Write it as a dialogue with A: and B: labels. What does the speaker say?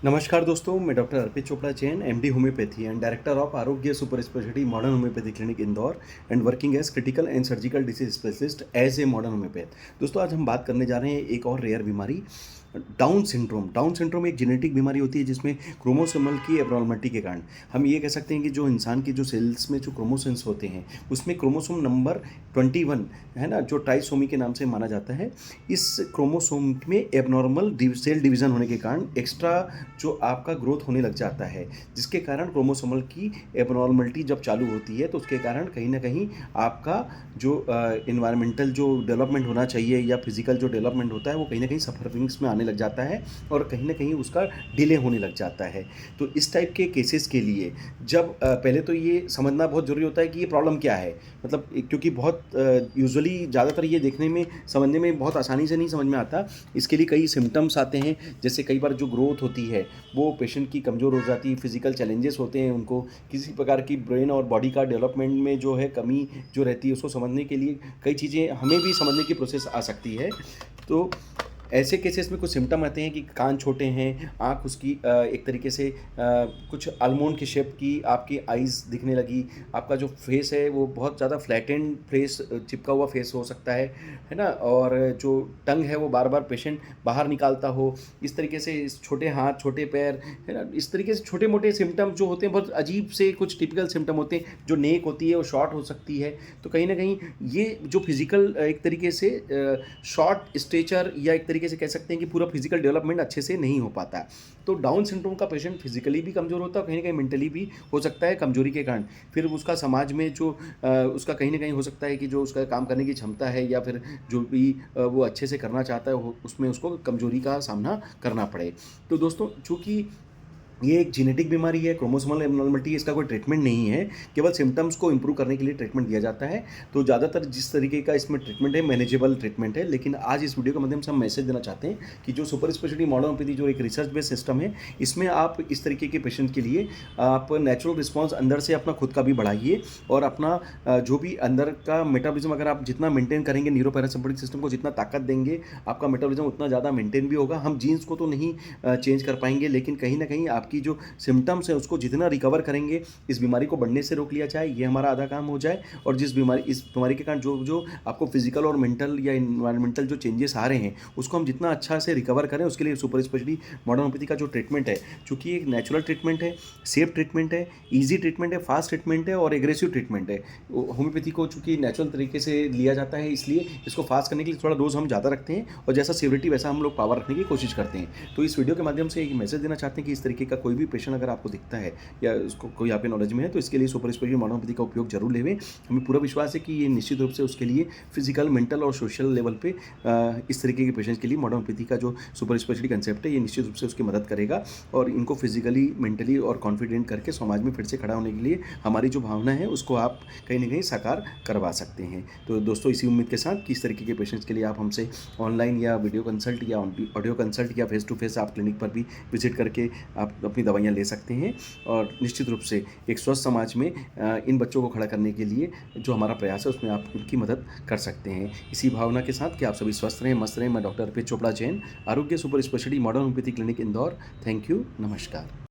A: नमस्कार दोस्तों, मैं doctor Arpit Chopra Jain, MD homeopathy and director of Arogya super speciality modern homeopathy clinic Indore and working as critical and surgical disease specialist as a modern homeopath. दोस्तों, आज हम बात करने जा रहे हैं एक और रेयर बीमारी, डाउन सिंड्रोम। डाउन सिंड्रोम एक जेनेटिक बीमारी होती है जिसमें क्रोमोसोमल की एब्नॉर्मलिटी के कारण हम ये कह सकते हैं कि जो इंसान की जो सेल्स में जो क्रोमोसोम्स होते हैं उसमें क्रोमोसोम नंबर 21 है ना, जो ट्राइसोमी के नाम से माना जाता है। इस क्रोमोसोम में एबनॉर्मल सेल डिवीज़न होने के कारण एक्स्ट्रा जो आपका ग्रोथ होने लग जाता है, जिसके कारण क्रोमोसोमल की एबनॉर्मलिटी जब चालू होती है तो उसके कारण कहीं ना कहीं आपका जो इन्वायरमेंटल जो डेवलपमेंट होना चाहिए या फिजिकल जो डेवलपमेंट होता है वो कहीं ना कहीं सफरिंग्स में आने लग जाता है और कहीं ना कहीं उसका डिले होने लग जाता है। तो इस टाइप के केसेस के लिए जब पहले तो ये समझना बहुत ज़रूरी होता है कि ये प्रॉब्लम क्या है, मतलब क्योंकि बहुत यूजुअली ज़्यादातर ये देखने में समझने में बहुत आसानी से नहीं समझ में आता। इसके लिए कई सिम्टम्स आते हैं, जैसे कई बार जो ग्रोथ होती है वो पेशेंट की कमज़ोर हो जाती है, फिजिकल चैलेंजेस होते हैं, उनको किसी प्रकार की ब्रेन और बॉडी का डेवलपमेंट में जो है कमी जो रहती है उसको समझने के लिए कई चीज़ें हमें भी समझने की प्रोसेस आ सकती है। तो ऐसे केसेस में कुछ सिम्टम आते हैं कि कान छोटे हैं, आँख उसकी एक तरीके से कुछ आलमंड की शेप की आपकी आइज़ दिखने लगी, आपका जो फेस है वो बहुत ज़्यादा फ्लैटेंड फेस, चिपका हुआ फेस हो सकता है ना, और जो टंग है वो बार बार पेशेंट बाहर निकालता हो, इस तरीके से छोटे हाथ छोटे पैर, है ना, इस तरीके से छोटे मोटे सिम्टम जो होते हैं बहुत अजीब से कुछ टिपिकल सिम्टम होते हैं। जो नेक होती है वो शॉर्ट हो सकती है। तो कहीं ना कहीं ये जो फिजिकल एक तरीके से शॉर्ट स्टेचर या एक तरीके से कह सकते हैं कि पूरा फिजिकल डेवलपमेंट अच्छे से नहीं हो पाता है। तो डाउन सिंड्रोम का पेशेंट फिजिकली भी कमज़ोर होता है, कहीं ना कहीं मेंटली भी हो सकता है कमजोरी के कारण। फिर उसका समाज में जो उसका कहीं ना कहीं हो सकता है कि जो उसका काम करने की क्षमता है या फिर जो भी वो अच्छे से करना चाहता है उसमें उसको कमजोरी का सामना करना पड़े। तो दोस्तों, चूँकि ये एक जेनेटिक बीमारी है, क्रोमोसोमल एब्नॉर्मलिटी, इसका कोई ट्रीटमेंट नहीं है, केवल सिम्टम्स को इंप्रूव करने के लिए ट्रीटमेंट दिया जाता है। तो ज़्यादातर जिस तरीके का इसमें ट्रीटमेंट है मैनेजेबल ट्रीटमेंट है, लेकिन आज इस वीडियो के माध्यम से हम मैसेज देना चाहते हैं कि जो सुपर स्पेशलिटी मॉडर्न होम्योपैथी जो एक रिसर्च बेस्ड सिस्टम है, इसमें आप इस तरीके के पेशेंट के लिए आप नेचुरल रिस्पॉन्स अंदर से अपना खुद का भी बढ़ाइए और अपना जो भी अंदर का मेटाबॉलिज्म अगर आप जितना मेंटेन करेंगे, न्यूरोपैरासिम्पैथिक सिस्टम को जितना ताकत देंगे, आपका मेटाबॉलिज्म उतना ज़्यादा मेंटेन भी होगा। हम जीन्स को तो नहीं चेंज कर पाएंगे, लेकिन कहीं ना कहीं आपकी जो सिम्टम्स है उसको जितना रिकवर करेंगे, इस बीमारी को बढ़ने से रोक लिया जाए, ये हमारा आधा काम हो जाए। और इस बीमारी के कारण जो जो आपको फिजिकल और मेंटल या इन्वायरमेंटल जो चेंजेस आ रहे हैं उसको हम जितना अच्छा से रिकवर करें, उसके लिए सुपर स्पेशलिटी मॉडर्न होम्योपैथी का जो ट्रीटमेंट है, चूँकि एक नेचुरल ट्रीटमेंट है, सेफ ट्रीटमेंट है, ईजी ट्रीटमेंट है, फास्ट ट्रीटमेंट है और एग्रेसिव ट्रीटमेंट है। होम्योपैथी को चूँकि नेचुरल तरीके से लिया जाता है, इसलिए इसको फास्ट करने के लिए थोड़ा डोज हम ज़्यादा रखते हैं और जैसा सेवरिटी वैसा हम लोग पावर रखने की कोशिश करते हैं। तो इस वीडियो के माध्यम से एक मैसेज देना चाहते हैं कि इस तरीके का कोई भी पेशेंट अगर आपको दिखता है या उसको कोई आपके नॉलेज में है तो इसके लिए सुपर स्पेशलिटी मॉडर्न होम्योपैथी का उपयोग जरूर लेवें। हमें पूरा विश्वास है कि ये निश्चित रूप से उसके लिए फिजिकल, मेंटल और सोशल लेवल पे इस तरीके के पेशेंट्स के लिए मॉडर्न होम्योपैथी का जो सुपर स्पेशलिटी कंसेप्ट है ये निश्चित रूप से उसकी मदद करेगा और इनको फिजिकली, मेंटली और कॉन्फिडेंट करके समाज में फिर से खड़ा होने के लिए हमारी जो भावना है उसको आप कहीं ना कहीं साकार करवा सकते हैं। तो दोस्तों, इसी उम्मीद के साथ कि इस तरीके के पेशेंट्स के लिए आप हमसे ऑनलाइन या वीडियो कंसल्ट या ऑडियो कंसल्ट या फेस टू फेस आप क्लिनिक पर भी विजिट करके आप अपनी दवाइयाँ ले सकते हैं और निश्चित रूप से एक स्वस्थ समाज में इन बच्चों को खड़ा करने के लिए जो हमारा प्रयास है उसमें आप उनकी मदद कर सकते हैं। इसी भावना के साथ कि आप सभी स्वस्थ रहें, मस्त रहें, मैं डॉक्टर अर्पित चोपड़ा जैन, आरोग्य super speciality modern homeopathy clinic Indore. Thank you, नमस्कार।